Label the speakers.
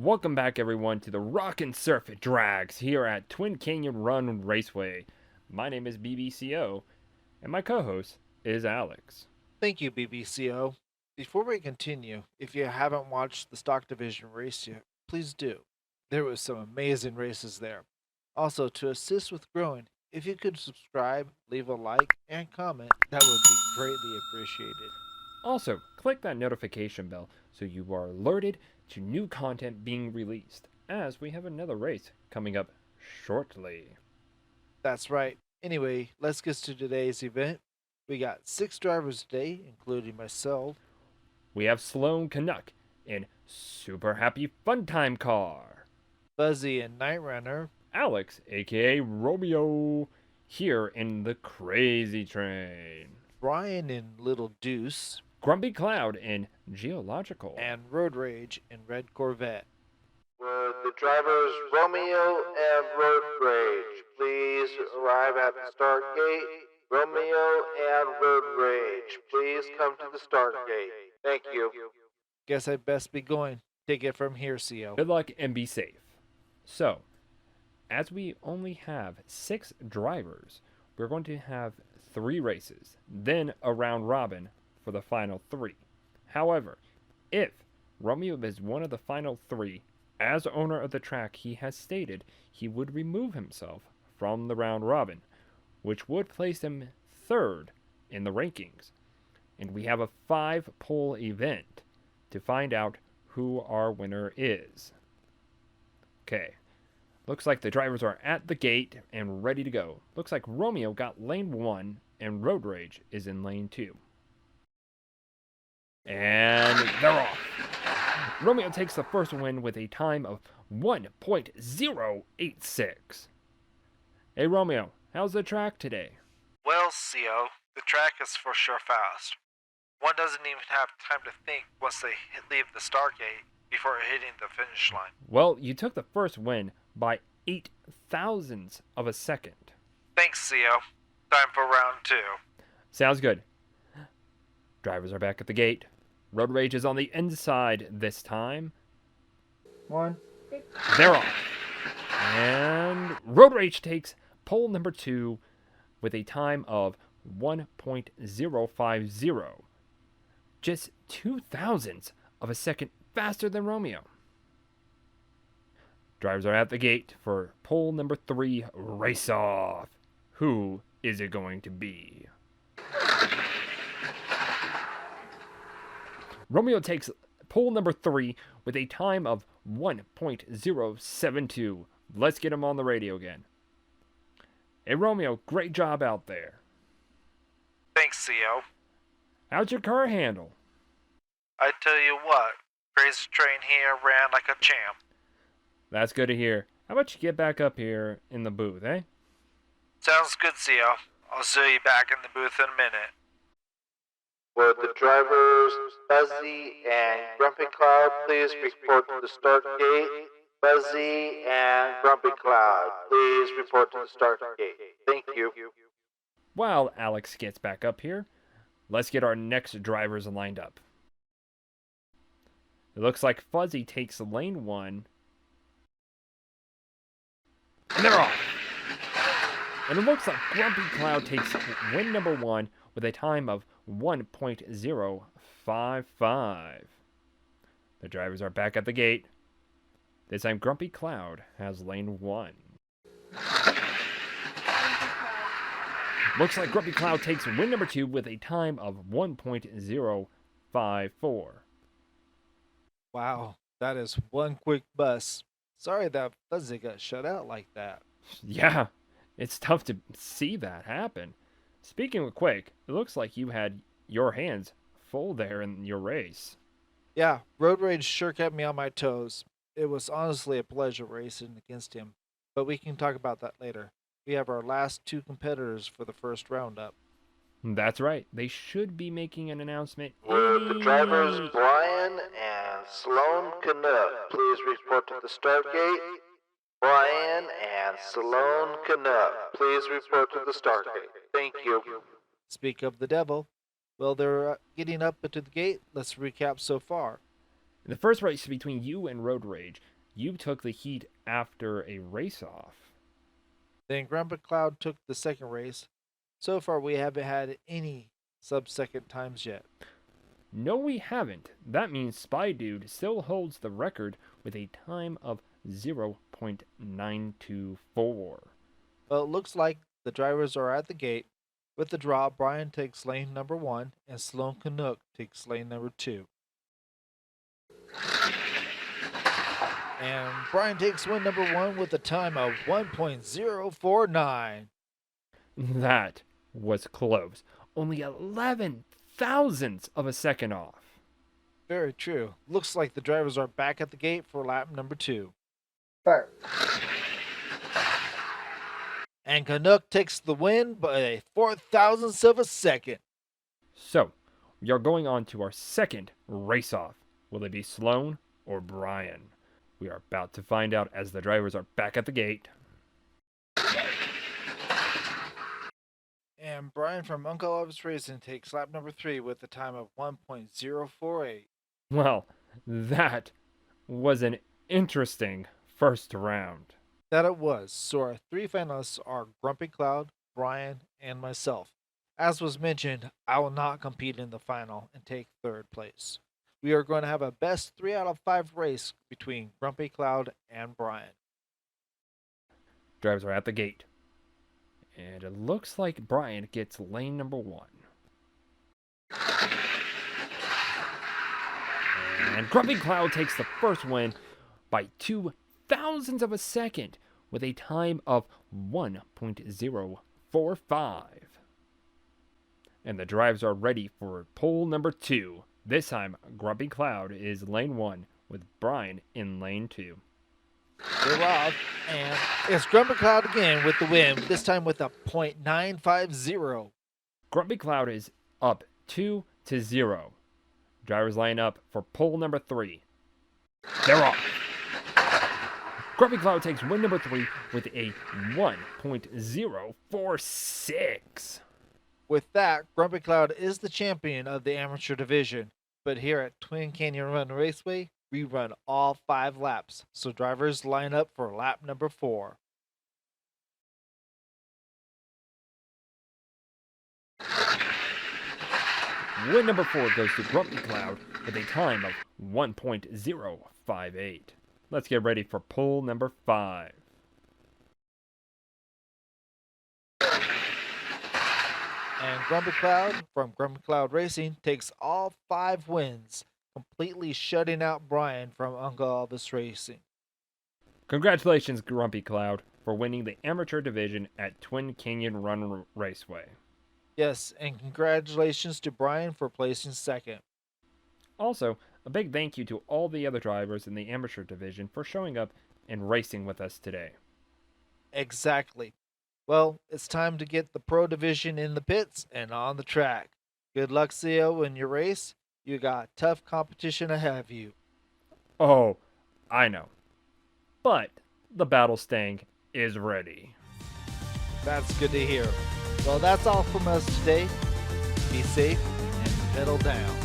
Speaker 1: Welcome back, everyone, to the Rockin Surf Drags here at Twin Canyon Run Raceway. My name is BBCO, and my co-host is Alex.
Speaker 2: Thank you, BBCO. Before we continue, if you haven't watched the stock division race yet, please do. There was some amazing races there. Also, to assist with growing, if you could subscribe, leave a like, and comment, that would be greatly appreciated.
Speaker 1: Also, click that notification bell so you are alerted to new content being released, as we have another race coming up shortly.
Speaker 2: That's right. Anyway, let's get to today's event. We got 6 drivers today, including myself.
Speaker 1: We have Sloan Canuck in Super Happy Fun Time Car.
Speaker 2: Fuzzy and Night Runner.
Speaker 1: Alex, aka Romeo, here in the Crazy Train.
Speaker 2: Brian in Little Deuce.
Speaker 1: Grumpy Cloud in Geological.
Speaker 2: And Road Rage in Red Corvette.
Speaker 3: Would the drivers Romeo and Road Rage please arrive at the start gate? Romeo and Road Rage, please come to the start gate. Thank you.
Speaker 2: Guess I'd best be going. Take it from here, CO.
Speaker 1: Good luck and be safe. So, as we only have 6 drivers, we're going to have 3 races, then a round robin for the final 3. However, if Romeo is one of the final 3, as owner of the track, he has stated he would remove himself from the round robin, which would place him 3rd in the rankings. And we have a 5-pole event to find out who our winner is. Okay. Looks like the drivers are at the gate and ready to go. Looks like Romeo got lane 1 and Road Rage is in lane 2. And they're off. Romeo takes the first win with a time of 1.086. Hey Romeo, how's the track today?
Speaker 2: Well, CO, the track is for sure fast. One doesn't even have time to think once they leave the start gate before hitting the finish line.
Speaker 1: Well, you took the first win by 8 thousandths of a second.
Speaker 2: Thanks, CO. Time for round 2.
Speaker 1: Sounds good. Drivers are back at the gate. Road Rage is on the inside this time.
Speaker 3: 1.
Speaker 1: They're off. And Road Rage takes pole number 2 with a time of 1.050. Just 2 thousandths of a second faster than Romeo. Drivers are at the gate for pole number 3 race off. Who is it going to be? Romeo takes pole number 3 with a time of 1.072. Let's get him on the radio again. Hey Romeo, great job out there.
Speaker 2: Thanks, CO.
Speaker 1: How'd your car handle?
Speaker 2: I tell you what, Crazy Train here ran like a champ.
Speaker 1: That's good to hear. How about you get back up here in the booth, eh?
Speaker 2: Sounds good, CO. I'll see you back in the booth in a minute.
Speaker 3: Would the drivers Fuzzy and Grumpy Cloud please report to the start gate? Fuzzy and Grumpy Cloud, please report to the start gate. Thank you.
Speaker 1: While Alex gets back up here, let's get our next drivers lined up. It looks like Fuzzy takes lane 1. And they're off. And it looks like Grumpy Cloud takes win number 1 with a time of 1.055. The drivers are back at the gate. This time Grumpy Cloud has lane 1. Looks like Grumpy Cloud takes win number 2 with a time of 1.054.
Speaker 2: Wow, that is one quick bus. Sorry that Fuzzy got shut out like that.
Speaker 1: Yeah, it's tough to see that happen. Speaking of quick, it looks like you had your hands full there in your race.
Speaker 2: Yeah, Road Rage sure kept me on my toes. It was honestly a pleasure racing against him, but we can talk about that later. We have our last 2 competitors for the first roundup.
Speaker 1: That's right. They should be making an announcement.
Speaker 3: Would the drivers Brian and Sloan Canuck please report to the start gate? Brian and Sloan Canuck, please report to the start gate. Thank you.
Speaker 2: Speak of the devil. Well, they're getting up to the gate. Let's recap so far.
Speaker 1: In the first race between you and Road Rage, you took the heat after a race off.
Speaker 2: Then Grumpy Cloud took the second race. So far, we haven't had any sub-second times yet.
Speaker 1: No, we haven't. That means Spy Dude still holds the record with a time of 0.924.
Speaker 2: Well, it looks like the drivers are at the gate. With the draw, Brian takes lane number 1 and Sloan Canuck takes lane number 2. And Brian takes win number 1 with a time of 1.049.
Speaker 1: That was close. Only 11 thousandths of a second off.
Speaker 2: Very true. Looks like the drivers are back at the gate for lap number 2.
Speaker 3: Start.
Speaker 2: And Canuck takes the win by a 4,000th of a second.
Speaker 1: So, we are going on to our second race-off. Will it be Sloan or Brian? We are about to find out as the drivers are back at the gate.
Speaker 2: And Brian from Uncle Elvis Racing takes lap number 3 with a time of 1.048.
Speaker 1: Well, that was an interesting first round.
Speaker 2: That it was. So our 3 finalists are Grumpy Cloud, Brian, and myself. As was mentioned, I will not compete in the final and take 3rd place. We are going to have a best 3 out of 5 race between Grumpy Cloud and Brian.
Speaker 1: Drivers are at the gate. And it looks like Brian gets lane number 1. And Grumpy Cloud takes the first win by 0.02 of a second with a time of 1.045. And the drivers are ready for pole number 2. This time, Grumpy Cloud is lane 1 with Brian in lane 2.
Speaker 2: They're off, and it's Grumpy Cloud again with the win, this time with a .950.
Speaker 1: Grumpy Cloud is up 2-0. Drivers line up for pole number 3. They're off. Grumpy Cloud takes win number 3 with a 1.046.
Speaker 2: With that, Grumpy Cloud is the champion of the amateur division. But here at Twin Canyon Run Raceway, we run all 5 laps, so drivers line up for lap number 4.
Speaker 1: Win number 4 goes to Grumpy Cloud with a time of 1.058. Let's get ready for pole number 5.
Speaker 2: And Grumpy Cloud from Grumpy Cloud Racing takes all 5 wins, completely shutting out Brian from Uncle Elvis Racing.
Speaker 1: Congratulations, Grumpy Cloud, for winning the amateur division at Twin Canyon Run Raceway.
Speaker 2: Yes, and congratulations to Brian for placing 2nd.
Speaker 1: Also, a big thank you to all the other drivers in the amateur division for showing up and racing with us today.
Speaker 2: Exactly. Well, it's time to get the pro division in the pits and on the track. Good luck, CO, in your race. You got tough competition ahead of you.
Speaker 1: Oh, I know. But the battle stang is ready.
Speaker 2: That's good to hear. Well, that's all from us today. Be safe and pedal down.